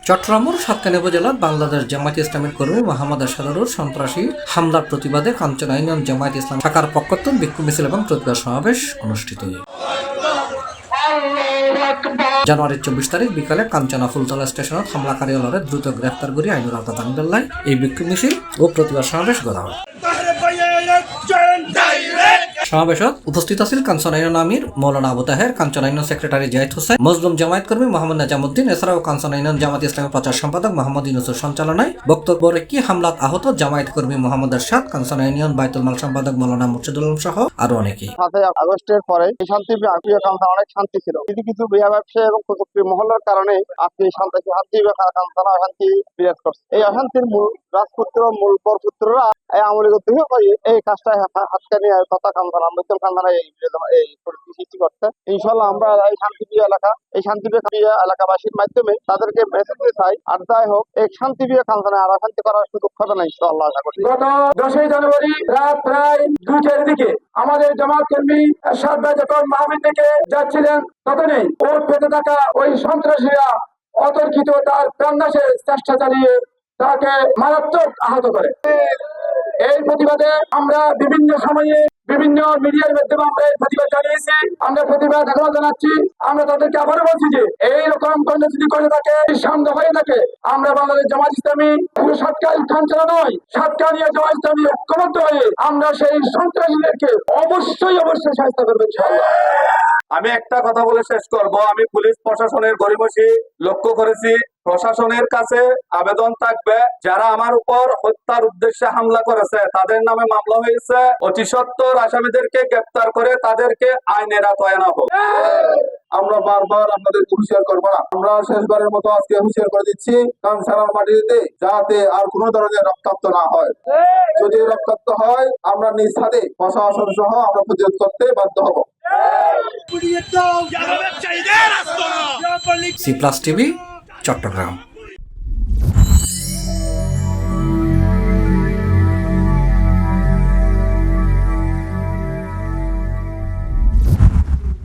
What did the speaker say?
চট্টগ্রামের সাতকানিয়া উপজেলার বাংলাদেশ জামায়াতে ইসলামীর কর্মী মোহাম্মদ আশরারুর সন্ত্রাসী হামলার প্রতিবাদে কাঞ্চনা ইউনিয়ন জামায়াতে ইসলাম শাখার পক্ষত্তন বিক্ষোভ মিছিল এবং প্রতিবাদ সমাবেশ অনুষ্ঠিত হয়। জানুয়ারির 24 তারিখ বিকালে কাঞ্চনা ফুলতলা স্টেশনত হামলাকারী হলরে দ্রুত গ্রেফতার করে আইনুর আওতা আনবেল্লায় এই বিক্ষোভ মিছিল ও প্রতিবাদ সমাবেশ করা হয়। সমাবেশত উপস্থিত আছেন কাঞ্চনা ইউনিয়ন আমির মৌলানা আবু তাহের, কাঞ্চনা ইউনিয়ন সেক্রেটারি জাহিদ হোসেন, মজলুম জামায়াত কর্মী মোহাম্মদ নাজামুদ্দিন, এছাড়াও কাঞ্চনা ইউনিয়ন জামায়াতে ইসলামী প্রচার সম্পাদক মোহাম্মদ ইউনুসের সঞ্চালনায় বক্তব্য রেখে হামলাত আহত জামায়াত কর্মী মোহাম্মদ এরশাদ, কাঞ্চনা ইউনিয়ন বাইতুল মাল সম্পাদক মৌলানা মুর্শিদুল আলম সহ আরো অনেকেই। 7 আগস্টের পরে এই শান্তি কাঞ্চনা অনেক শান্তি ছিল, কিন্তু কিছু বিয়া ব্যবসায়ী এবং কুচক্রী মহল্লার কারণে আজকে শান্তি কাঞ্চনা অশান্তি বিরাজ করছে। এই অশান্তির মূল রাজপুত্র মূল পরপুত্ররা আমলিগত হয়ে এই কাজটা হাতকে নিয়ে তথা কাঞ্চনা মৃত্যুল কাঞ্চনা এই সৃষ্টি করছে। ইনশাল্লাহ আমরা এই শান্তিপ্রিয় এলাকাবাসীর মাধ্যমে তাদেরকে মেসেজ দিতে চাই, আর যাই হোক এই শান্তিপ্রিয় কাঞ্চনা আর অশান্তি করার সুযোগ হবে না ইনশাল্লাহ। আশা করি গত 10 জানুয়ারি রাত প্রায় 2টার দিকে আমাদের জামাত কর্মী এরশাদ ভাই যখন মাহফিল থেকে যাচ্ছিলেন, তখনই ওর পেতে থাকা ওই সন্ত্রাসীরা অতর্কিত তার প্রাণনাশের চেষ্টা চালিয়ে তাকে মারাত্মক আহত করে। এই প্রতিবাদে আমরা বিভিন্ন সময়ে বিভিন্ন মিডিয়ার মাধ্যমে আমরা এই প্রতিবাদ জানিয়েছি, আমরা প্রতিবাদ এখনো জানাচ্ছি। আমরা তাদেরকে আবারও বলছি যে এইরকম কর্মসূচি করে থাকে, সামনে হয়ে থাকে, আমরা বাংলাদেশ জামাত ইসলামী পুরো সাতকানিয়া কাঞ্চনা নয়, সাতকানিয়া জামাত ইসলামী ঐক্যবদ্ধ হয়ে আমরা সেই সন্ত্রাসীদেরকে অবশ্যই শাস্তি করবো। আমি একটা কথা বলে শেষ করব। আমি পুলিশ প্রশাসনের গরিমসি লক্ষ্য করেছি। প্রশাসনের কাছে আবেদন থাকবে, যারা আমার উপর হত্যার উদ্দেশ্যে হামলা করেছে তাদের নামে মামলা হয়েছে, অতি সত্বর আসামিদেরকে গ্রেফতার করে তাদেরকে আইনের আওতায় আনা হোক। আমরা বারবার আপনাদের হুঁশিয়ার করবো না। আমরা শেষবারের মতো আজকে হুঁশিয়ার করে দিচ্ছি, কাঞ্চনার মাটিতে যাতে আর কোনো ধরনের রক্তাক্ত না হয়। যদি রক্তাক্ত হয় আমরা নিজ হাতে প্রশাসন সহ আমরা প্রতিরোধ করতে বাধ্য হব। C+ TV Chittagong.